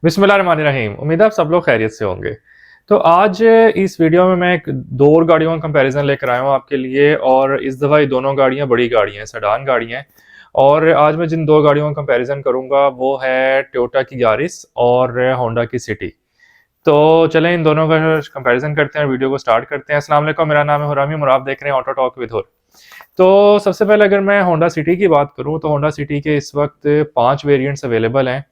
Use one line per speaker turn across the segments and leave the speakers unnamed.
बिस्मिल्लाहिर्रहमानिर्रहीम। उम्मीद है आप सब लोग खैरियत से होंगे। तो आज इस वीडियो में मैं एक दो और गाड़ियों का कंपैरिजन लेकर आया हूँ आपके लिए, और इस दफ़ा ये दोनों गाड़ियाँ बड़ी गाड़ियाँ हैं, सेडान गाड़ियाँ हैं। और आज मैं जिन दो गाड़ियों का कंपैरिजन करूँगा वो है टोयोटा की यारिस और होंडा की सिटी। तो चलें इन दोनों का कंपैरिजन करते हैं, वीडियो को स्टार्ट करते हैं। अस्सलाम वालेकुम, मेरा नाम है हुरामी और आप देख रहे हैं ऑटो टॉक विद हुर। तो सबसे पहले अगर मैं होंडा सिटी की बात करूँ तो होंडा सिटी के इस वक्त 5 वेरिएंट्स अवेलेबल हैं।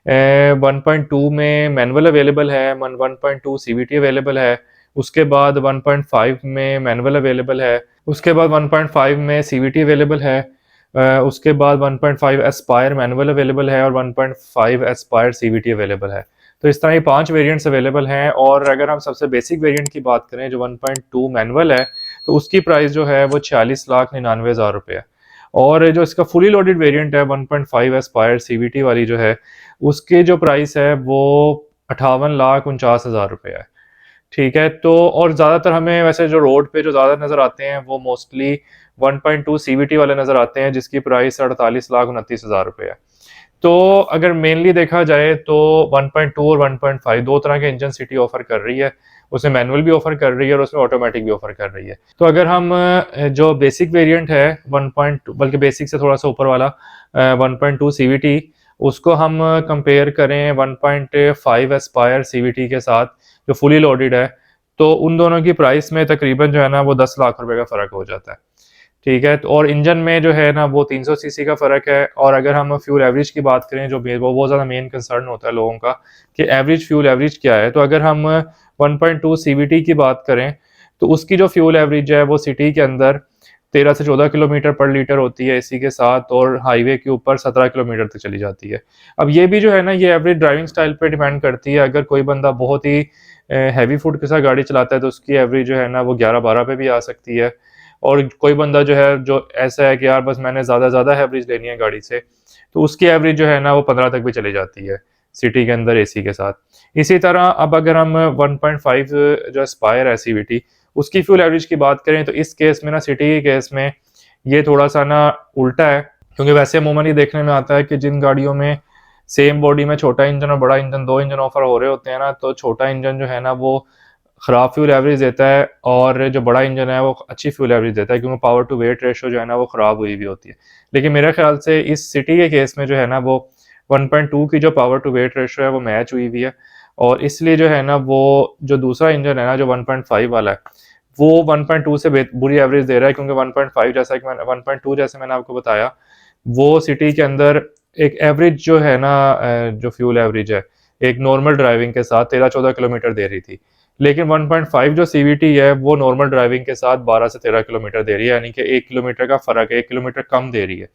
1.2 में मैनुअल अवेलेबल है, 1.2 सीवीटी अवेलेबल है। उसके बाद 1.5 में मैनुअल अवेलेबल है। उसके बाद 1.5 में सीवीटी अवेलेबल है। उसके बाद 1.5 एस्पायर मैनुअल अवेलेबल है और 1.5 एस्पायर सीवीटी अवेलेबल है। तो इस तरह ये 5 वेरिएंट्स अवेलेबल हैं। और अगर हम सबसे बेसिक वेरिएंट की बात करें जो 1.2 मैनुअल है, तो उसकी प्राइस जो है वो 46,99,000 रुपये है। और जो इसका फुली लोडेड वेरिएंट है 1.5 एस्पायर सीवीटी वाली जो है, उसके जो प्राइस है वो 58,49,000 रुपये है। ठीक है, तो और ज़्यादातर हमें वैसे जो रोड पे जो ज़्यादा नज़र आते हैं वो मोस्टली 1.2 सीवीटी वाले नज़र आते हैं, जिसकी प्राइस 48,29,000 रुपये है। तो अगर मेनली देखा जाए तो 1.2 और 1.5 दो तरह के इंजन सिटी ऑफर कर रही है। उसमें मैनुअल भी ऑफर कर रही है और उसमें ऑटोमेटिक भी ऑफर कर रही है। तो अगर हम जो बेसिक वेरिएंट है 1.2, बल्कि बेसिक से थोड़ा सा ऊपर वाला 1.2 सीवीटी, उसको हम कंपेयर करें 1.5 एस्पायर सीवीटी के साथ जो फुली लोडेड है, तो उन दोनों की प्राइस में तकरीबन जो है ना वो 10 लाख रुपए का फ़र्क हो जाता है। ठीक है, तो और इंजन में जो है ना वो 300 सीसी का फ़र्क है। और अगर हम फ्यूल एवरेज की बात करें, जो वो बहुत ज़्यादा मेन कंसर्न होता है लोगों का कि एवरेज फ्यूल एवरेज क्या है, तो अगर हम 1.2 सीवीटी की बात करें तो उसकी जो फ्यूल एवरेज है वो सिटी के अंदर 13 से 14 किलोमीटर पर लीटर होती है एसी के साथ, और हाईवे के ऊपर 17 किलोमीटर तक चली जाती है। अब ये भी जो है ना ये एवरेज ड्राइविंग स्टाइल पे डिपेंड करती है। अगर कोई बंदा बहुत ही हैवी फुट के साथ गाड़ी चलाता है तो उसकी एवरेज जो है ना वो 11-12 पे भी आ सकती है। और कोई बंदा जो है जो ऐसा है कि यार बस मैंने ज़्यादा एवरेज लेनी है गाड़ी से, तो उसकी एवरेज जो है ना वो 15 तक भी चली जाती है सिटी के अंदर एसी के साथ। इसी तरह अब अगर हम 1.5 जो एस्पायर है सीवीटी, उसकी फ्यूल एवरेज की बात करें तो इस केस में ना, सिटी के केस में ये थोड़ा सा ना उल्टा है। क्योंकि वैसे अमूमन ये देखने में आता है कि जिन गाड़ियों में सेम बॉडी में छोटा इंजन और बड़ा इंजन, दो इंजन ऑफर हो रहे होते हैं ना, तो छोटा इंजन जो है ना वो खराब फ्यूल एवरेज देता है और जो बड़ा इंजन है वो अच्छी फ्यूल एवरेज देता है, क्योंकि पावर टू वेट रेशो जो है ना वो खराब हुई भी होती है। लेकिन मेरे ख्याल से इस सिटी के केस में जो है ना वो 1.2 की जो पावर टू वेट रेशो है वो मैच हुई हुई है। और इसलिए जो है ना वो जो दूसरा इंजन है ना जो 1.5 वाला है, वो 1.2 से बुरी एवरेज दे रहा है। क्योंकि 1.5 जैसा कि मैंने 1.2 जैसे मैंने आपको बताया, वो सिटी के अंदर एक एवरेज जो है ना जो फ्यूल एवरेज है एक नॉर्मल ड्राइविंग के साथ 13-14 किलोमीटर दे रही थी। लेकिन 1.5 जो सीवीटी है वो नॉर्मल ड्राइविंग के साथ 12 से 13 किलोमीटर दे रही है, यानी कि 1 किलोमीटर का फ़र्क है, 1 किलोमीटर कम दे रही है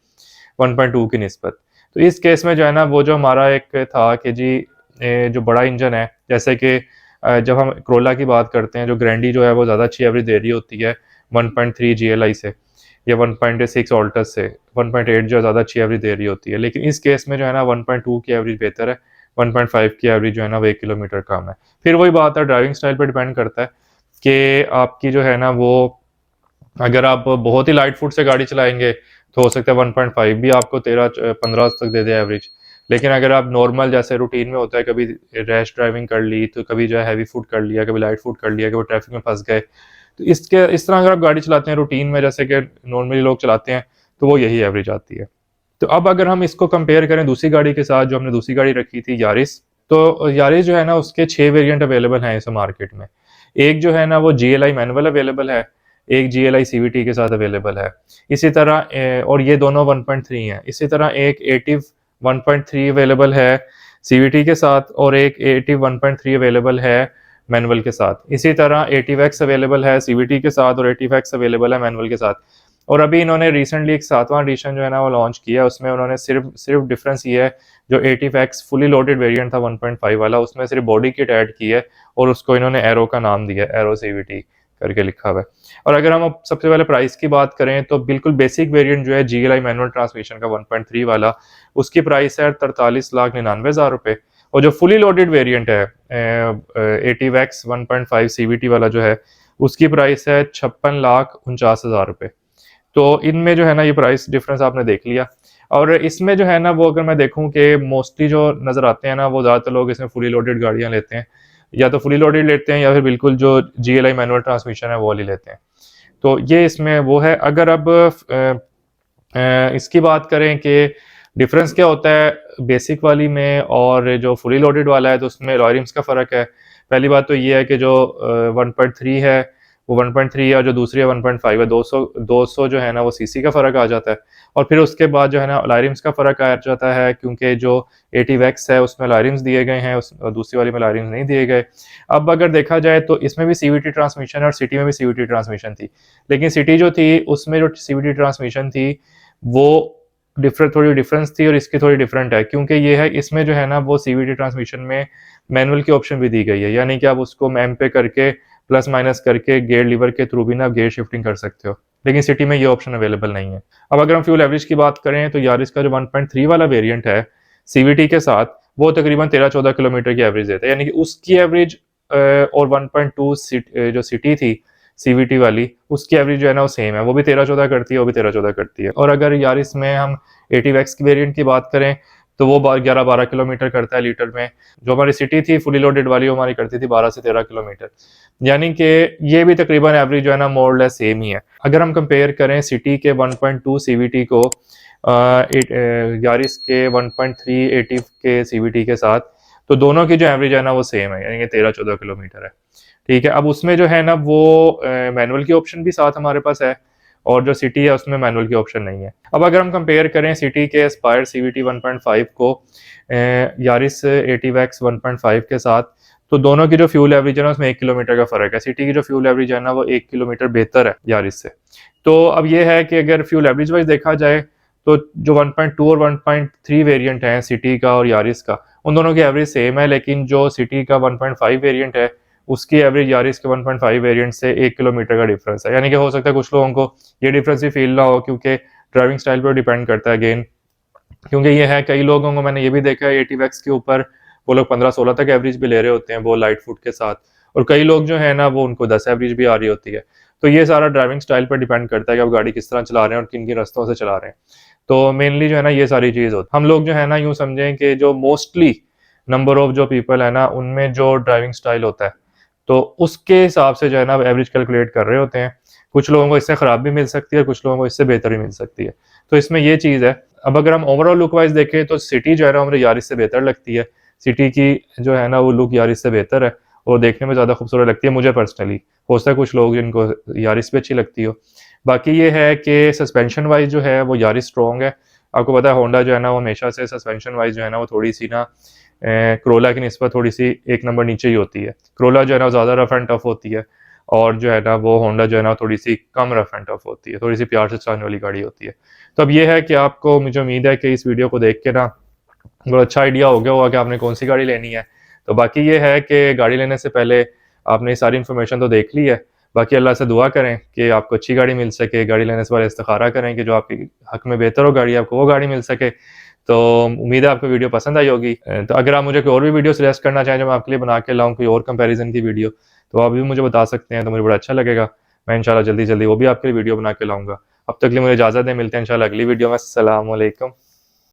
1.2 की निस्बत। तो इस केस में जो है ना वो जो हमारा एक था कि जी जो बड़ा इंजन है, जैसे कि जब हम क्रोला की बात करते हैं, जो ग्रैंडी जो है वो ज़्यादा अच्छी एवरेज दे रही होती है 1.3 जीएलआई से, या 1.6 ऑल्टस से 1.8 जो ज़्यादा अच्छी एवरेज दे रही होती है। लेकिन इस केस में जो है ना 1.2 की एवरेज बेहतर है, 1.5 की एवरेज जो है ना वो 1 किलोमीटर कम है। फिर वही बात है, ड्राइविंग स्टाइल पर डिपेंड करता है कि आपकी जो है ना वो, अगर आप बहुत ही लाइट फुट से गाड़ी चलाएंगे तो हो सकता है 1.5 भी आपको 13-15 तक दे दे एवरेज। लेकिन अगर आप नॉर्मल जैसे रूटीन में होता है, कभी रैश ड्राइविंग कर ली, तो कभी जो है हैवी फुट कर लिया, कभी लाइट फुट कर लिया, कभी ट्रैफिक में फंस गए, तो इसके इस तरह अगर आप गाड़ी चलाते हैं रूटीन में जैसे कि नॉर्मली लोग चलाते हैं, तो वो यही एवरेज आती है। तो अब अगर हम इसको कंपेयर करें दूसरी गाड़ी के साथ, जो हमने दूसरी गाड़ी रखी थी यारिस, तो यारिस जो है ना उसके 6 वेरिएंट अवेलेबल हैं इस मार्केट में। एक जो है ना वो जीएलआई मैनुअल अवेलेबल है, एक जीएलआई सीवीटी के साथ अवेलेबल है। इसी तरह और ये दोनों 1.3 हैं। इसी तरह एक एटिव 1.3 अवेलेबल है सीवीटी के साथ, और एक एटिव 1.3 अवेलेबल है मैनुअल के साथ। इसी तरह एटिव एक्स अवेलेबल है सीवीटी के साथ, और एटिव एक्स अवेलेबल है मैनुअल के साथ। और अभी इन्होंने रिसेंटली एक 7वां एडिशन जो है ना वो लॉन्च किया, उसमें उन्होंने सिर्फ सिर्फ डिफरेंस ये है, जो एटिव एक्स फुली लोडेड वेरिएंट था 1.5 वाला, उसमें सिर्फ बॉडी किट ऐड की है और उसको इन्होंने एरो का नाम दिया, एरो सीवीटी करके लिखा हुआ है। और अगर हम अब सबसे पहले प्राइस की बात करें तो बिल्कुल बेसिक वेरिएंट जो है जीएलआई मैनुअल ट्रांसमिशन का 1.3 वाला, उसकी प्राइस है 43,99,000 रुपये। और जो फुली लोडेड वेरिएंट है एटिव एक्स 1.5 सीवीटी वाला जो है, उसकी प्राइस है 56,49,000 रुपये। तो इनमें जो है ना ये प्राइस डिफरेंस आपने देख लिया। और इसमें जो है ना वो अगर मैं देखूं कि मोस्टली जो नज़र आते हैं ना वो ज़्यादातर लोग इसमें फुली लोडेड गाड़ियां लेते हैं, या तो फुली लोडेड लेते हैं या फिर बिल्कुल जो GLI मैनुअल ट्रांसमिशन है वो वाली लेते हैं। तो ये इसमें वो है। अगर अब इसकी बात करें कि डिफरेंस क्या होता है बेसिक वाली में और जो फुली लोडेड वाला है, तो उसमें अलॉय रिम्स का फ़र्क है। पहली बात तो ये है कि जो 1.3 है वो 1.3 है, और जो दूसरी है 1.5 है, 200 जो है ना वो सीसी का फ़र्क आ जाता है। और फिर उसके बाद जो है ना अलॉय रिम्स का फ़र्क आ जाता है, क्योंकि जो ATVX है उसमें अलॉय रिम्स दिए गए हैं, और दूसरी वाली में अलॉय रिम्स नहीं दिए गए। अब अगर देखा जाए तो इसमें भी CVT ट्रांसमिशन है और सिटी में भी CVT ट्रांसमिशन थी, लेकिन सिटी जो थी उसमें जो CVT ट्रांसमिशन थी वो थोड़ी डिफरेंस थी, और इसकी थोड़ी डिफरेंट है, क्योंकि ये है इसमें जो है ना वो CVT ट्रांसमिशन में मैनुअल की ऑप्शन भी दी गई है, यानी कि आप उसको मैम पे करके प्लस माइनस करके गेयर लीवर के थ्रू भी ना आप गेयर शिफ्टिंग कर सकते हो, लेकिन सिटी में ये ऑप्शन अवेलेबल नहीं है। अब अगर हम फ्यूल एवरेज की बात करें तो यारिस का जो 1.3 वाला वेरिएंट है CVT के साथ, वो तकरीबन 13-14 किलोमीटर की एवरेज देता है, यानी कि उसकी एवरेज और 1.2 जो सिटी थी CVT वाली, उसकी एवरेज जो है ना वो सेम है, वो भी 13-14 करती है, वो भी 13-14 करती है। और अगर यारिस में हम ATVX की वेरिएंट की बात करें तो वो 11-12 किलोमीटर करता है लीटर में। जो हमारी सिटी थी फुली लोडेड वाली, वो हमारी करती थी 12 से 13 किलोमीटर, यानी कि ये भी तकरीबन एवरेज जो है ना मोर लेस सेम ही है। अगर हम कंपेयर करें सिटी के 1.2 CVT को यारिस के 1.3 AT के CVT के साथ, तो दोनों की जो एवरेज है ना वो सेम है, यानी कि 13-14 किलोमीटर है। ठीक है, अब उसमें जो है ना वो मैनुअल की ऑप्शन भी साथ हमारे पास है, और जो सिटी है उसमें मैनुअल की ऑप्शन नहीं है। अब अगर हम कंपेयर करें सिटी के एस्पायर CVT 1.5 को यारिस ATVX 1.5 के साथ, तो दोनों की जो फ्यूल एवरेज है ना उसमें 1 किलोमीटर का फ़र्क है। सिटी की जो फ्यूल एवरेज है ना वो 1 किलोमीटर बेहतर है यारिस से। तो अब ये है कि अगर फ्यूल एवरेज वाइज देखा जाए तो जो 1.2 और 1.3 वेरिएंट हैं सिटी का और यारिस का, उन दोनों की एवरेज सेम है, लेकिन जो सिटी का 1.5 वेरिएंट है उसकी एवरेज यारिस के 1.5 वेरिएंट से 1 किलोमीटर का डिफरेंस है। यानी कि हो सकता है कुछ लोगों को ये डिफरेंस भी फील ना हो, क्योंकि ड्राइविंग स्टाइल पर डिपेंड करता है अगेन। क्योंकि ये है कई लोगों को मैंने ये भी देखा है ATVX के ऊपर वो लोग 15-16 तक एवरेज भी ले रहे होते हैं वो लाइट फुट के साथ, और कई लोग जो है ना वो उनको 10 एवरेज भी आ रही होती है। तो ये सारा ड्राइविंग स्टाइल पर डिपेंड करता है कि आप गाड़ी किस तरह चला रहे हैं और किन किन रास्तों से चला रहे हैं। तो मेनली जो है ना ये सारी चीज़ होती है। हम लोग जो है ना यूँ समझें कि जो मोस्टली नंबर ऑफ जो पीपल है ना उनमें जो ड्राइविंग स्टाइल होता है, तो उसके हिसाब से जो है ना एवरेज कैलकुलेट कर रहे होते हैं। कुछ लोगों को इससे ख़राब भी मिल सकती है, कुछ लोगों को इससे बेहतर भी मिल सकती है। तो इसमें ये चीज़ है। अब अगर हम ओवरऑल लुक वाइज देखें तो सिटी जो है ना हमें यारिस से बेहतर लगती है। सिटी की जो है ना वो लुक यारिस से बेहतर है और देखने में ज़्यादा खूबसूरत लगती है मुझे पर्सनली। हो सकता है कुछ लोग जिनको यारिस भी अच्छी लगती हो। बाकी ये है कि सस्पेंशन वाइज जो है वो यारिस स्ट्रॉन्ग है। आपको पता है होंडा जो है ना वो हमेशा से सस्पेंशन वाइज जो है ना वो थोड़ी सी ना क्रोला की निस्बत थोड़ी सी एक नंबर नीचे ही होती है। क्रोला जो है ना ज़्यादा रफ एंड टफ होती है, और जो है ना वो होंडा जो है ना थोड़ी सी कम रफ एंड टफ होती है, थोड़ी सी प्यार से चलाने वाली गाड़ी होती है। तो अब ये है कि आपको, मुझे उम्मीद है कि इस वीडियो को देख के ना बहुत अच्छा आइडिया हो गया होगा कि आपने कौन सी गाड़ी लेनी है। तो बाकी ये है कि गाड़ी लेने से पहले आपने सारी इन्फॉर्मेशन तो देख ली है। बाकी अल्लाह से दुआ करें कि आपको अच्छी गाड़ी मिल सके, गाड़ी लेने से पहले इस्तिखारा करें कि जो आपके हक में बेहतर हो गाड़ी, आपको वो गाड़ी मिल सके। तो उम्मीद है आपको वीडियो पसंद आई होगी। तो अगर आप मुझे कोई और भी वीडियो सजेस्ट करना चाहें जो मैं आपके लिए बना के लाऊँ, कोई और कंपैरिजन की वीडियो, तो आप भी मुझे बता सकते हैं, तो मुझे बड़ा अच्छा लगेगा। मैं इंशाल्लाह जल्दी-जल्दी वो भी आपके लिए वीडियो बना के लाऊँगा। अब तक के लिए मुझे इजाज़त दें, मिलते हैं इंशाल्लाह अगली वीडियो में। अस्सलाम वालेकुम।